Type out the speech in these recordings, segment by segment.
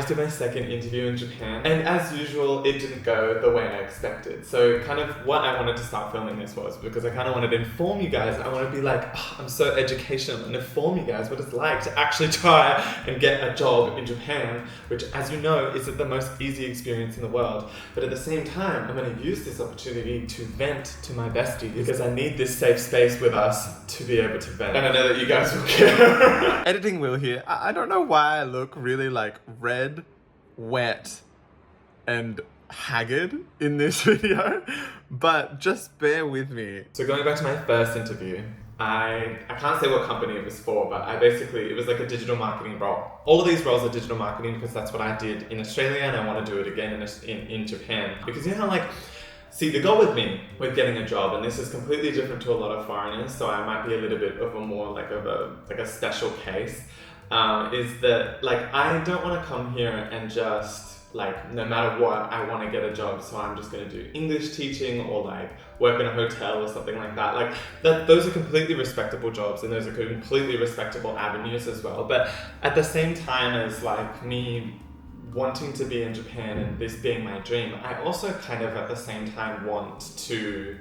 just did my second interview in Japan, and as usual, it didn't go the way I expected. So kind of what I wanted to start filming this was because I kind of wanted to inform you guys. I want to be like, oh, I'm so educational and inform you guys what it's like to actually try and get a job in Japan, which, as you know, isn't the most easy experience in the world. But at the same time, I'm going to use this opportunity to vent to my bestie because I need this safe space with us to be able to vent. And I know that you guys will care. Editing Will here. I don't know why I look really like red, wet, and haggard in this video, but just bear with me. So going back to my first interview, I can't say what company it was for, but it was like a digital marketing role. All of these roles are digital marketing because that's what I did in Australia, and I want to do it again in Japan. Because you know, like, see, the goal with me, with getting a job, and this is completely different to a lot of foreigners, so I might be a little bit of a more like a special case, is that like I don't want to come here and just like no matter what I want to get a job, so I'm just going to do English teaching or like work in a hotel or something like that. Like those are completely respectable jobs and those are completely respectable avenues as well. But at the same time as like me wanting to be in Japan and this being my dream, I also kind of at the same time want to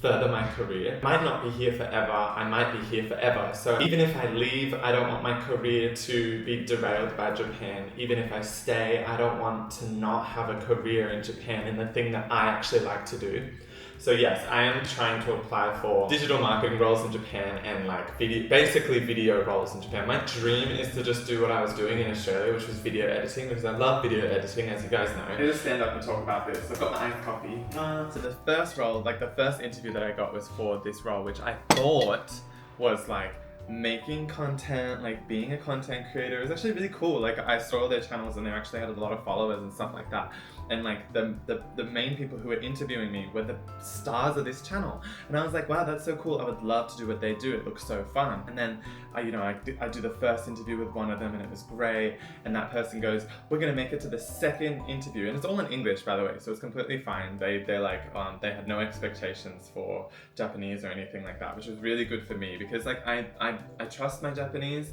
further my career. I might not be here forever, I might be here forever. So even if I leave, I don't want my career to be derailed by Japan. Even if I stay, I don't want to not have a career in Japan in the thing that I actually like to do. So yes, I am trying to apply for digital marketing roles in Japan and like basically video roles in Japan. My dream is to just do what I was doing in Australia, which was video editing, because I love video editing, as you guys know. I'm gonna stand up and talk about this. I've got my iced coffee. So the first role, like the first interview that I got was for this role, which I thought was like making content, like being a content creator. It was actually really cool. Like I saw their channels and they actually had a lot of followers and stuff like that. And like the main people who were interviewing me were the stars of this channel. And I was like, wow, that's so cool. I would love to do what they do. It looks so fun. And then I do the first interview with one of them and it was great. And that person goes, we're gonna make it to the second interview. And it's all in English, by the way, so it's completely fine. They had no expectations for Japanese or anything like that, which was really good for me because like I trust my Japanese.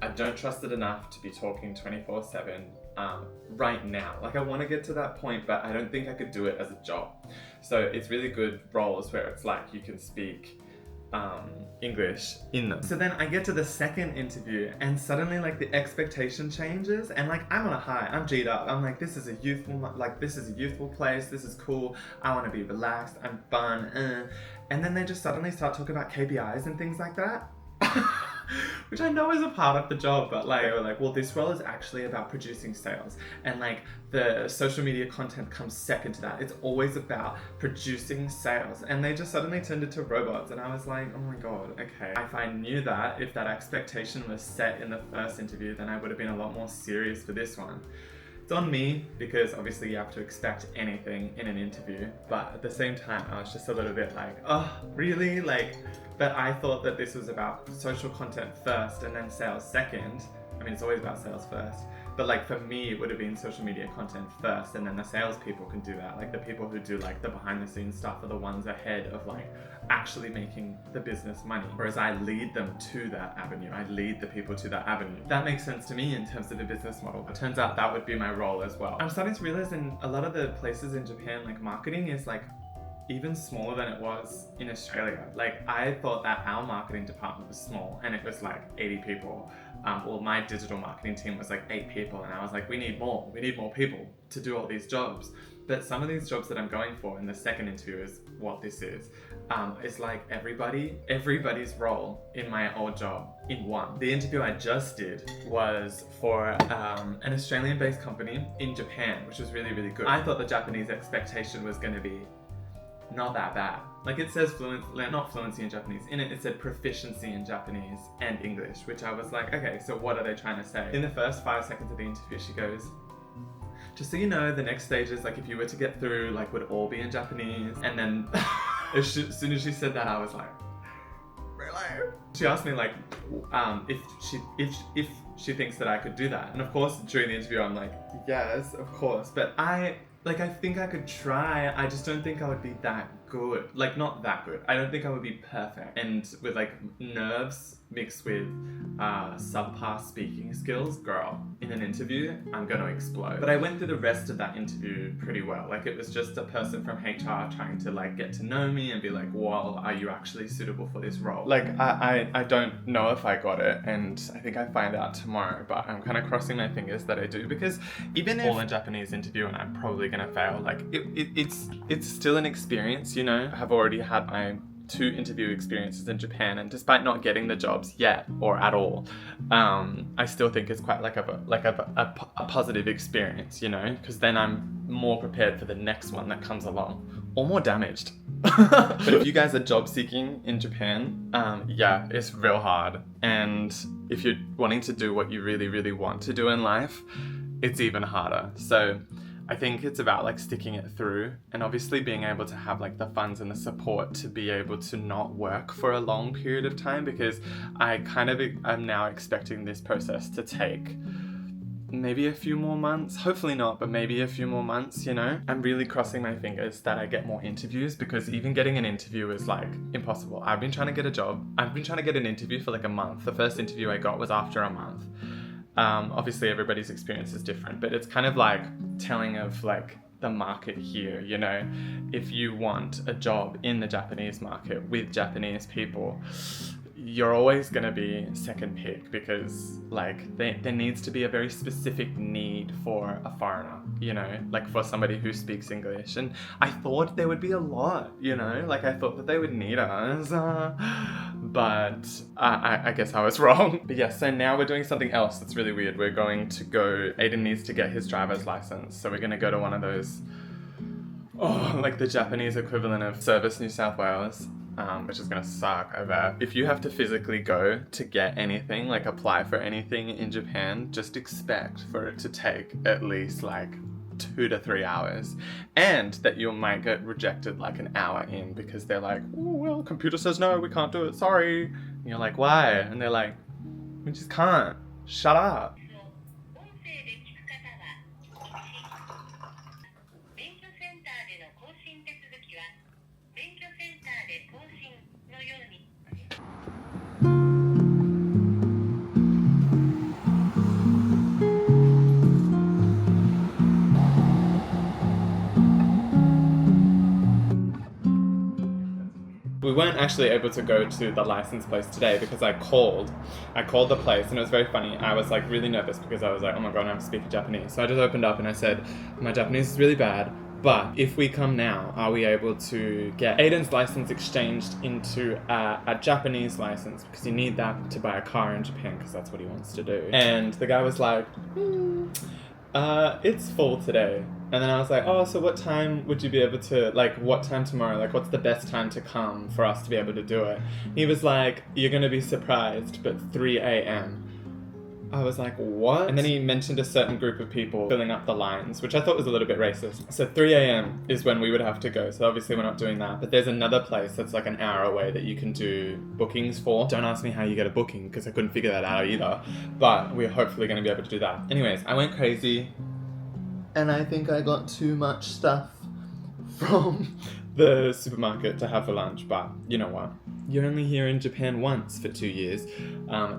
I don't trust it enough to be talking 24/7 right now. Like I want to get to that point, but I don't think I could do it as a job. So it's really good roles where it's like you can speak English in them. So then I get to the second interview and suddenly like the expectation changes and like I'm on a high, I'm G'd up. I'm like, this is a youthful place, this is cool, I want to be relaxed, I'm fun, and then they just suddenly start talking about KPIs and things like that. Which I know is a part of the job, but like, they were like, well, this role is actually about producing sales, and like the social media content comes second to that. It's always about producing sales, and they just suddenly turned into robots, and I was like, oh my god, okay. If I knew that, if that expectation was set in the first interview, then I would have been a lot more serious for this one. It's on me because obviously you have to expect anything in an interview, but at the same time I was just a little bit like, oh, really? Like, but I thought that this was about social content first and then sales second. I mean, it's always about sales first, but like for me it would have been social media content first and then the sales people can do that. Like the people who do like the behind the scenes stuff are the ones ahead of like actually making the business money, whereas I lead them to that avenue. I lead the people to that avenue. That makes sense to me in terms of the business model. It turns out that would be my role as well. I'm starting to realize in a lot of the places in Japan, like marketing is like even smaller than it was in Australia. Like I thought that our marketing department was small and it was like 80 people. Well, my digital marketing team was like 8 people and I was like, we need more people to do all these jobs. But some of these jobs that I'm going for in the second interview is what this is like everybody's role in my old job in one. The interview I just did was for an Australian-based company in Japan, which was really, really good. I thought the Japanese expectation was going to be not that bad. Like it says not fluency in Japanese. In it, it said proficiency in Japanese and English, which I was like, okay, so what are they trying to say? In the first 5 seconds of the interview, she goes, just so you know, the next stages, like if you were to get through, like would all be in Japanese. And then as soon as she said that, I was like, really? She asked me like, if she thinks that I could do that. And of course, during the interview, I'm like, yes, of course. But I think I could try. I just don't think I would be that good. Like not that good. I don't think I would be perfect. And with like nerves mixed with subpar speaking skills, girl, in an interview, I'm gonna explode. But I went through the rest of that interview pretty well. Like, it was just a person from HR trying to like get to know me and be like, well, are you actually suitable for this role? Like, I don't know if I got it, and I think I find out tomorrow, but I'm kind of crossing my fingers that I do, because even if all in Japanese interview and I'm probably gonna fail, like it's still an experience, you know? I've already had my 2 interview experiences in Japan, and despite not getting the jobs yet or at all, I still think it's quite like a positive experience, you know, because then I'm more prepared for the next one that comes along, or more damaged. But if you guys are job seeking in Japan, yeah, it's real hard, and if you're wanting to do what you really want to do in life, it's even harder. So I think it's about like sticking it through, and obviously being able to have like the funds and the support to be able to not work for a long period of time, because I'm now expecting this process to take maybe a few more months, hopefully not, but maybe a few more months, you know? I'm really crossing my fingers that I get more interviews, because even getting an interview is like impossible. I've been trying to get a job. I've been trying to get an interview for like a month. The first interview I got was after a month. Obviously everybody's experience is different, but it's kind of like telling of like the market here, you know? If you want a job in the Japanese market with Japanese people, you're always gonna be second pick, because like there needs to be a very specific need for a foreigner, you know, like for somebody who speaks English. And I thought there would be a lot, you know, like I thought that they would need us, but I guess I was wrong. But yeah, so now we're doing something else that's really weird. We're going to go, Aiden needs to get his driver's license, so we're gonna go to one of those, like the Japanese equivalent of Service New South Wales. Which is gonna suck, I bet. If you have to physically go to get anything, like apply for anything in Japan, just expect for it to take at least like 2 to 3 hours, and that you might get rejected like an hour in, because they're like, oh, well, computer says no, we can't do it, sorry. And you're like, why? And they're like, we just can't. Shut up. We weren't actually able to go to the license place today because I called the place, and it was very funny. I was like really nervous because I was like, oh my god, I have to speak Japanese. So I just opened up and I said, my Japanese is really bad, but if we come now, are we able to get Aiden's license exchanged into a Japanese license, because you need that to buy a car in Japan, because that's what he wants to do. And the guy was like, it's full today. And then I was like, oh, so what time would you be able to, like, what time tomorrow? Like, what's the best time to come for us to be able to do it? He was like, you're going to be surprised, but 3 a.m. I was like, what? And then he mentioned a certain group of people filling up the lines, which I thought was a little bit racist. So 3 a.m. is when we would have to go. So obviously we're not doing that. But there's another place that's like an hour away that you can do bookings for. Don't ask me how you get a booking, because I couldn't figure that out either. But we're hopefully going to be able to do that. Anyways, I went crazy. And I think I got too much stuff from the supermarket to have for lunch. But you know what? You're only here in Japan once for 2 years.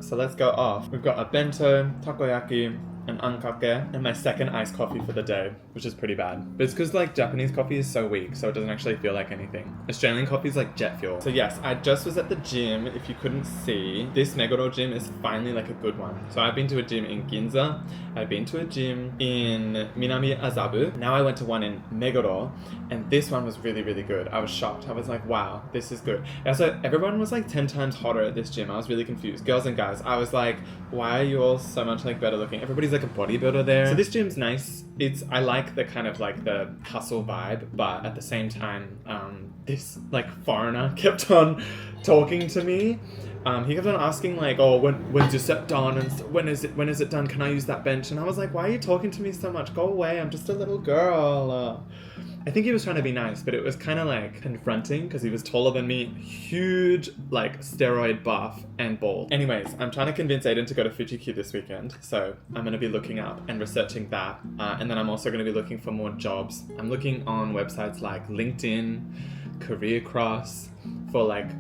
So let's go off. We've got a bento, takoyaki, an ankake, and my second iced coffee for the day, which is pretty bad. But it's because like Japanese coffee is so weak, so it doesn't actually feel like anything. Australian coffee is like jet fuel. So yes, I just was at the gym. If you couldn't see, this Meguro gym is finally like a good one. So I've been to a gym in Ginza. I've been to a gym in Minami Azabu. Now I went to one in Meguro, and this one was really, really good. I was shocked. I was like, wow, this is good. Also, everyone was like 10 times hotter at this gym. I was really confused. Girls and guys. I was like, why are you all so much like better looking? Everybody's like a bodybuilder there. So this gym's nice. I like the kind of like the hustle vibe, but at the same time, this like foreigner kept on talking to me. He kept on asking like, oh, when's your set done? And when is it done? Can I use that bench? And I was like, why are you talking to me so much? Go away. I'm just a little girl. I think he was trying to be nice, but it was kind of like confronting because he was taller than me, huge, like steroid buff and bald. Anyways, I'm trying to convince Aiden to go to Fuji-Q this weekend. So I'm going to be looking up and researching that. And then I'm also going to be looking for more jobs. I'm looking on websites like LinkedIn, Career Cross for like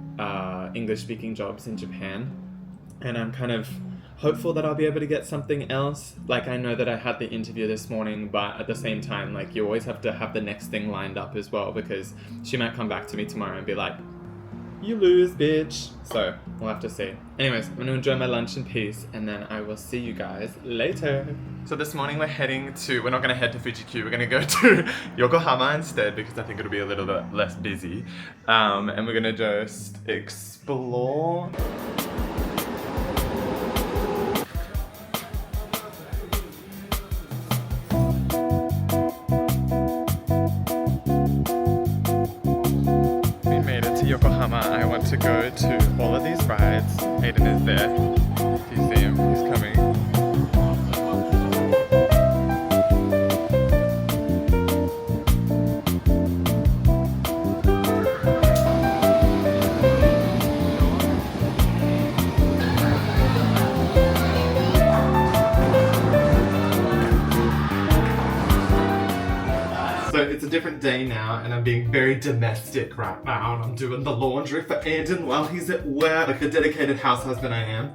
English speaking jobs in Japan. and I'm kind of hopeful that I'll be able to get something else. Like, I know that I had the interview this morning, but at the same time, like, you always have to have the next thing lined up as well, because she might come back to me tomorrow and be like, you lose, bitch. So we'll have to see. Anyways, I'm gonna enjoy my lunch in peace, and then I will see you guys later. So this morning we're not gonna head to Fuji-Q, we're gonna go to Yokohama instead, because I think it'll be a little bit less busy. And we're gonna just explore. Yokohama, I want to go to all of these rides. Aiden is there. Do you see him? He's coming. So it's a different day now, and I'm being very domestic right now, and I'm doing the laundry for Aiden while he's at work, like the dedicated house husband I am.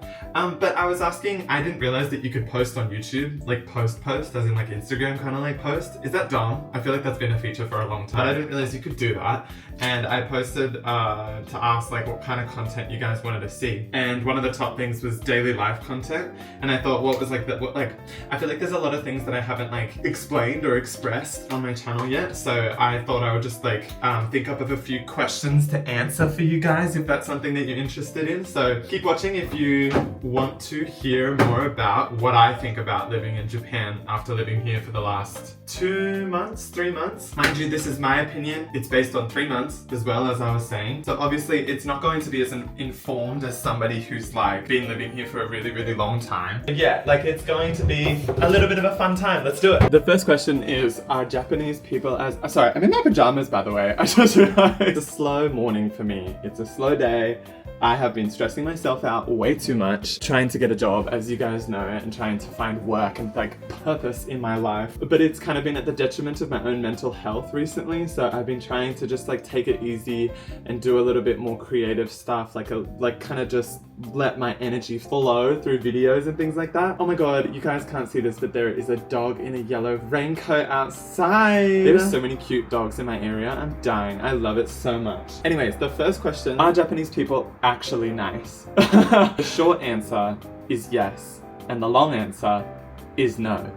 But I was asking, I didn't realize that you could post on YouTube, like post, as in like Instagram kind of like post. Is that dumb? I feel like that's been a feature for a long time. But I didn't realize you could do that. And I posted to ask like what kind of content you guys wanted to see. And one of the top things was daily life content. And I thought, what was like that? What, like, I feel like there's a lot of things that I haven't like explained or expressed on my channel yet. So I thought I would just like think up of a few questions to answer for you guys if that's something that you're interested in. So keep watching if you want to hear more about what I think about living in Japan after living here for the last 2 months, 3 months. Mind you, this is my opinion. It's based on 3 months as well, as I was saying. So obviously it's not going to be as informed as somebody who's like been living here for a really, really long time. But yeah, like it's going to be a little bit of a fun time. Let's do it. The first question is, are Japanese people as... sorry, I'm in my pajamas by the way. I just realized. It's a slow morning for me. It's a slow day. I have been stressing myself out way too much, trying to get a job, as you guys know, and trying to find work and like purpose in my life. But it's kind of been at the detriment of my own mental health recently, so I've been trying to just like take it easy and do a little bit more creative stuff, like kind of just let my energy flow through videos and things like that. Oh my god, you guys can't see this, but there is a dog in a yellow raincoat outside. There's so many cute dogs in my area. I'm dying. I love it so much. Anyways, the first question, are Japanese people actually nice? The short answer is yes, and the long answer is no.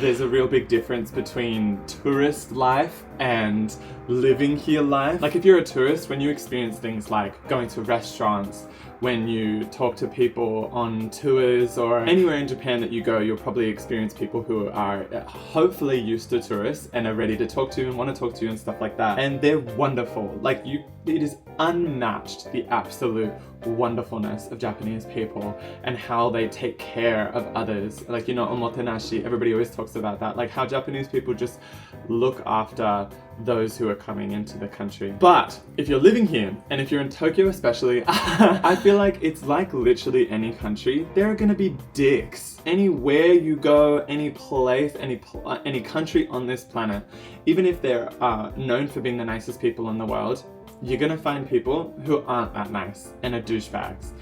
There's a real big difference between tourist life and living here life. Like if you're a tourist, when you experience things like going to restaurants, when you talk to people on tours or anywhere in Japan that you go, you'll probably experience people who are hopefully used to tourists and are ready to talk to you and want to talk to you and stuff like that. And they're wonderful. Like it is unmatched, the absolute wonderfulness of Japanese people and how they take care of others. Like, you know, omotenashi, everybody always talks about that. Like how Japanese people just look after those who are coming into the country. But if you're living here, and if you're in Tokyo especially, I feel like it's like literally any country. There are gonna be dicks. Anywhere you go, any place, any country on this planet, even if they're known for being the nicest people in the world, you're gonna find people who aren't that nice and are douchebags.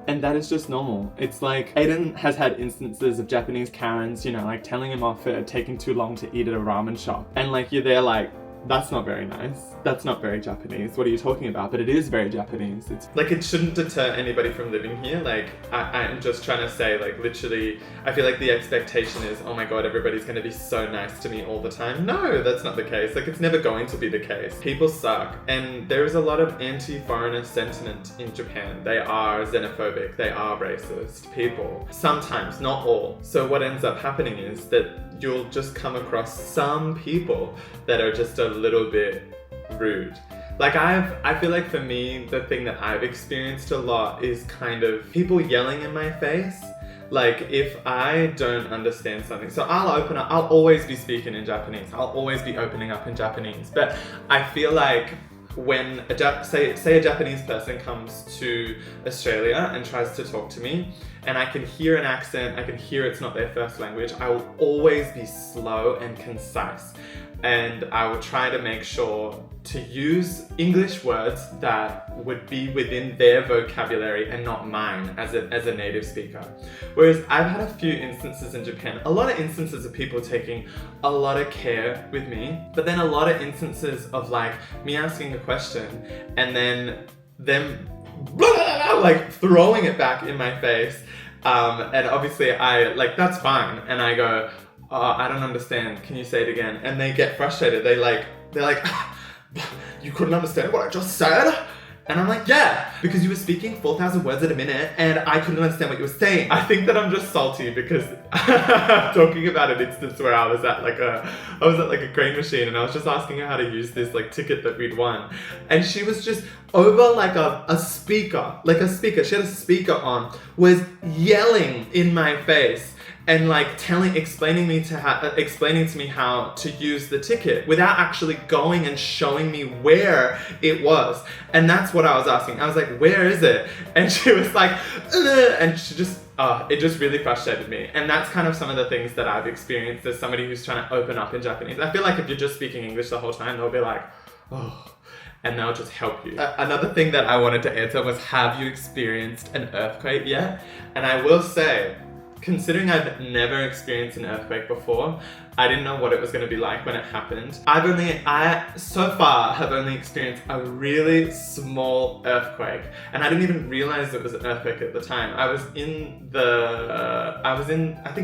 And that is just normal. It's like, Aiden has had instances of Japanese Karens, you know, like telling him off for taking too long to eat at a ramen shop. And like, you're there like, that's not very nice. That's not very Japanese. What are you talking about? But it is very Japanese. It's like, it shouldn't deter anybody from living here. Like, I'm just trying to say, like, literally, I feel like the expectation is, oh my god, everybody's gonna be so nice to me all the time. No, that's not the case. Like, it's never going to be the case. People suck. And there is a lot of anti-foreigner sentiment in Japan. They are xenophobic. They are racist people. Sometimes, not all. So what ends up happening is that you'll just come across some people that are just a little bit rude. Like I feel like for me, the thing that I've experienced a lot is kind of people yelling in my face. Like if I don't understand something, so I'll always be speaking in Japanese. I'll always be opening up in Japanese. But I feel like when say a Japanese person comes to Australia and tries to talk to me, and I can hear an accent, I can hear it's not their first language, I will always be slow and concise. And I will try to make sure to use English words that would be within their vocabulary and not mine as a native speaker. Whereas I've had a few instances in Japan, a lot of instances of people taking a lot of care with me, but then a lot of instances of like me asking a question and then them like throwing it back in my face. And obviously I like, that's fine. And I go, oh, I don't understand. Can you say it again? And they get frustrated. They're like, you couldn't understand what I just said? And I'm like, yeah, because you were speaking 4,000 words at a minute and I couldn't understand what you were saying. I think that I'm just salty because I'm talking about an instance where I was at like a crane machine and I was just asking her how to use this like ticket that we'd won. And she was just over like a speaker. She had a speaker on, was yelling in my face and like explaining to me how to use the ticket without actually going and showing me where it was. And that's what I was asking. I was like, where is it? And she was like, ugh, and she just, it just really frustrated me. And that's kind of some of the things that I've experienced as somebody who's trying to open up in Japanese. I feel like if you're just speaking English the whole time, they'll be like, oh, and they'll just help you. Another thing that I wanted to answer was, have you experienced an earthquake yet? And I will say, considering I've never experienced an earthquake before, I didn't know what it was going to be like when it happened. I so far have only experienced a really small earthquake, and I didn't even realize it was an earthquake at the time. I think I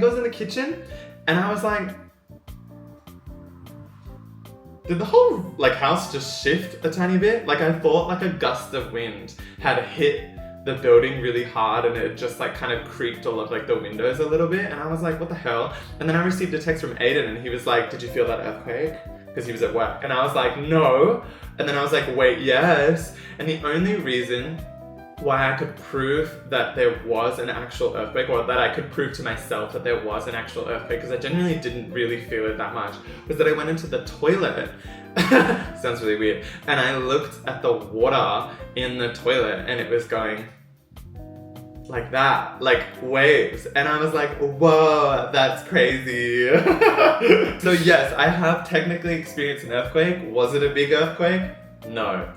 was in the kitchen, and I was like, did the whole like house just shift a tiny bit? Like I thought like a gust of wind had hit the building really hard and it just like kind of creaked all of like the windows a little bit, and I was like, what the hell? And then I received a text from Aiden and he was like, did you feel that earthquake? Because he was at work. And I was like, no. And then I was like, wait, yes. And the only reason why I could prove that there was an actual earthquake, or that I could prove to myself that there was an actual earthquake, because I genuinely didn't really feel it that much, was that I went into the toilet. Sounds really weird. And I looked at the water in the toilet and it was going like that, like waves. And I was like, whoa, that's crazy. So yes, I have technically experienced an earthquake. Was it a big earthquake? No.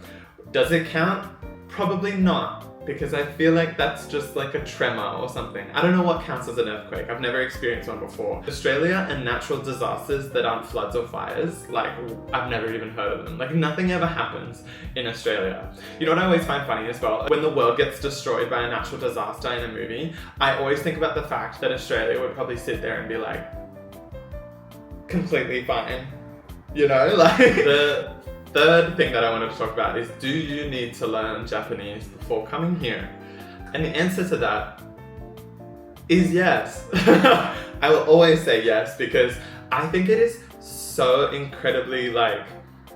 Does it count? Probably not, because I feel like that's just like a tremor or something. I don't know what counts as an earthquake. I've never experienced one before. Australia and natural disasters that aren't floods or fires, like I've never even heard of them. Like nothing ever happens in Australia. You know what I always find funny as well? When the world gets destroyed by a natural disaster in a movie, I always think about the fact that Australia would probably sit there and be like, completely fine. You know, like the third thing that I wanted to talk about is, do you need to learn Japanese before coming here? And the answer to that is yes. I will always say yes, because I think it is so incredibly like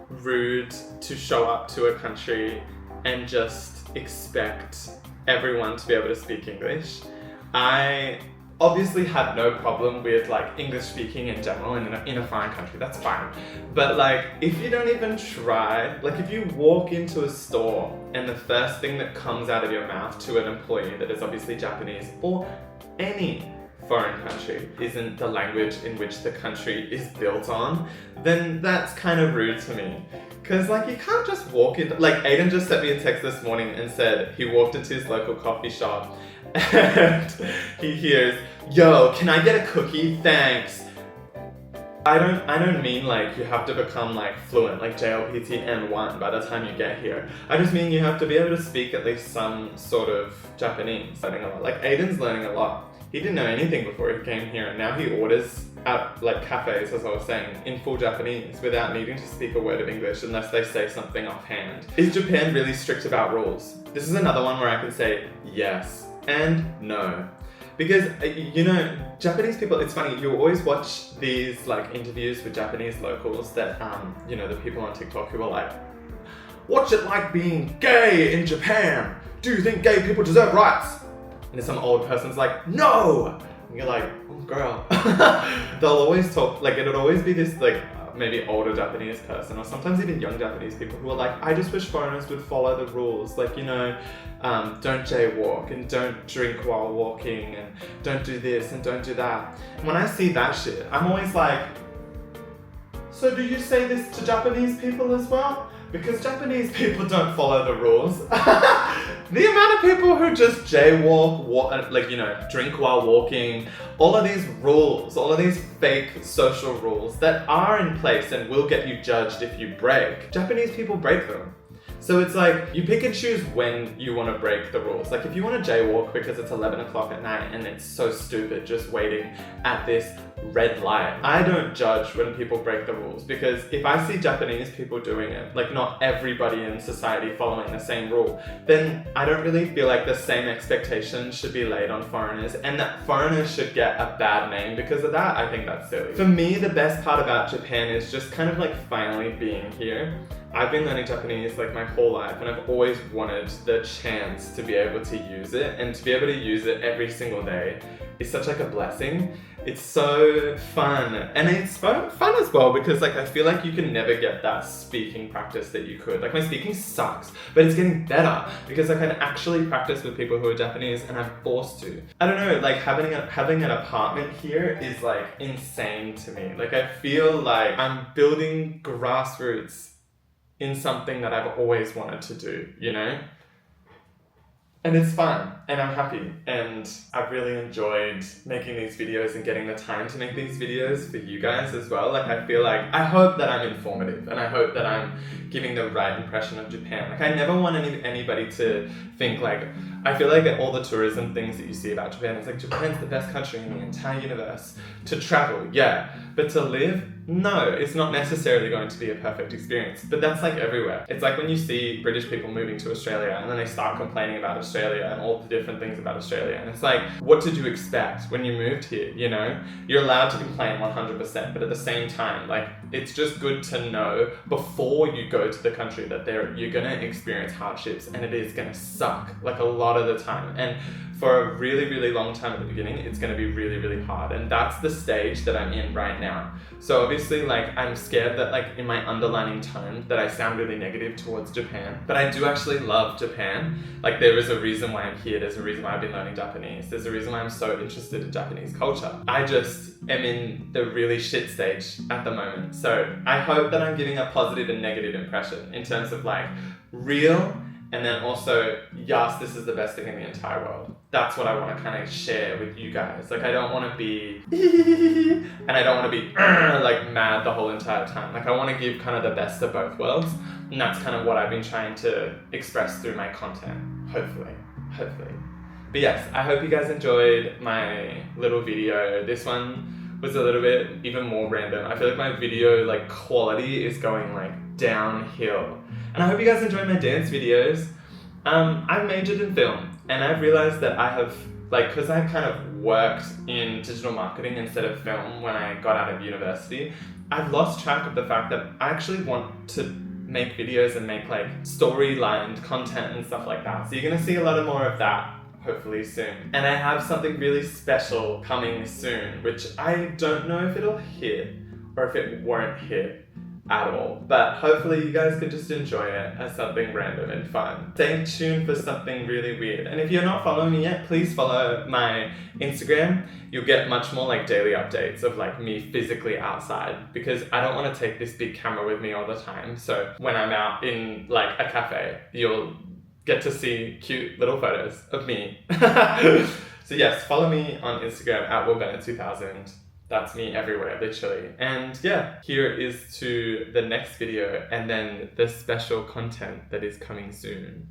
rude to show up to a country and just expect everyone to be able to speak English. I obviously had no problem with like English speaking in general in a foreign country, that's fine. But like, if you don't even try, like if you walk into a store and the first thing that comes out of your mouth to an employee that is obviously Japanese or any foreign country isn't the language in which the country is built on, then that's kind of rude to me. Cause like you can't just walk in, like Aiden just sent me a text this morning and said he walked into his local coffee shop and he hears, yo, can I get a cookie? Thanks. I don't mean like you have to become like fluent, like JLPT N1 by the time you get here. I just mean you have to be able to speak at least some sort of Japanese. Learning a lot. Like Aiden's learning a lot. He didn't know anything before he came here, and now he orders at like cafes, as I was saying, in full Japanese without needing to speak a word of English unless they say something offhand. Is Japan really strict about rules? This is another one where I can say yes and no. Because, you know, Japanese people, it's funny, you always watch these like interviews with Japanese locals that, you know, the people on TikTok who are like, what's it like being gay in Japan? Do you think gay people deserve rights? And some old person's like, no! And you're like, oh girl. They'll always talk, like it'll always be this like maybe older Japanese person, or sometimes even young Japanese people who are like, I just wish foreigners would follow the rules. Like, you know, don't jaywalk and don't drink while walking and don't do this and don't do that. And when I see that shit, I'm always like, so do you say this to Japanese people as well? Because Japanese people don't follow the rules. The amount of people who just jaywalk, like, you know, drink while walking, all of these rules, all of these fake social rules that are in place and will get you judged if you break, Japanese people break them. So it's like, you pick and choose when you want to break the rules. Like if you want to jaywalk because it's 11 o'clock at night and it's so stupid just waiting at this red light, I don't judge when people break the rules, because if I see Japanese people doing it, like not everybody in society following the same rule, then I don't really feel like the same expectations should be laid on foreigners, and that foreigners should get a bad name because of that. I think that's silly. For me, the best part about Japan is just kind of like finally being here. I've been learning Japanese like my whole life, and I've always wanted the chance to be able to use it, and to be able to use it every single day is such like a blessing. It's so fun, and it's fun as well because like I feel like you can never get that speaking practice that you could. Like my speaking sucks, but it's getting better because I can actually practice with people who are Japanese, and I'm forced to. I don't know, like having an apartment here is like insane to me. Like I feel like I'm building grassroots in something that I've always wanted to do, you know? And it's fun, and I'm happy, and I've really enjoyed making these videos and getting the time to make these videos for you guys as well. Like I feel like, I hope that I'm informative, and I hope that I'm giving the right impression of Japan. Like I never want anybody to think like, I feel like all the tourism things that you see about Japan, it's like Japan's the best country in the entire universe. To travel, yeah, but to live, no, it's not necessarily going to be a perfect experience, but that's like everywhere. It's like when you see British people moving to Australia and then they start complaining about Australia and all the different things about Australia, and it's like, what did you expect when you moved here, you know? You're allowed to complain 100%, but at the same time, like, it's just good to know before you go to the country that you're gonna experience hardships, and it is gonna suck, like a lot of the time. And for a really, really long time at the beginning, it's gonna be really, really hard. And that's the stage that I'm in right now. So obviously, like, I'm scared that, like, in my underlining tone, that I sound really negative towards Japan. But I do actually love Japan. Like, there is a reason why I'm here. There's a reason why I've been learning Japanese. There's a reason why I'm so interested in Japanese culture. I just am in the really shit stage at the moment. So I hope that I'm giving a positive and negative impression in terms of, like, real, and then also, yes, this is the best thing in the entire world. That's what I want to kind of share with you guys. Like, I don't want to be and I don't want to be like mad the whole entire time. Like, I want to give kind of the best of both worlds, and that's kind of what I've been trying to express through my content. Hopefully. But yes, I hope you guys enjoyed my little video. This one was a little bit even more random. I feel like my video like quality is going like downhill. And I hope you guys enjoy my dance videos. I've majored in film, and I've realized that I have, like, because I kind of worked in digital marketing instead of film when I got out of university, I've lost track of the fact that I actually want to make videos and make like storylined content and stuff like that. So you're gonna see a lot more of that hopefully soon. And I have something really special coming soon, which I don't know if it'll hit or if it won't hit at all, but hopefully you guys can just enjoy it as something random and fun. Stay tuned for something really weird. And if you're not following me yet, please follow my Instagram. You'll get much more like daily updates of like me physically outside, because I don't want to take this big camera with me all the time. So when I'm out in like a cafe, you'll get to see cute little photos of me. So yes, follow me on Instagram at YOUUUUUU. That's me everywhere, literally. And yeah, here is to the next video and then the special content that is coming soon.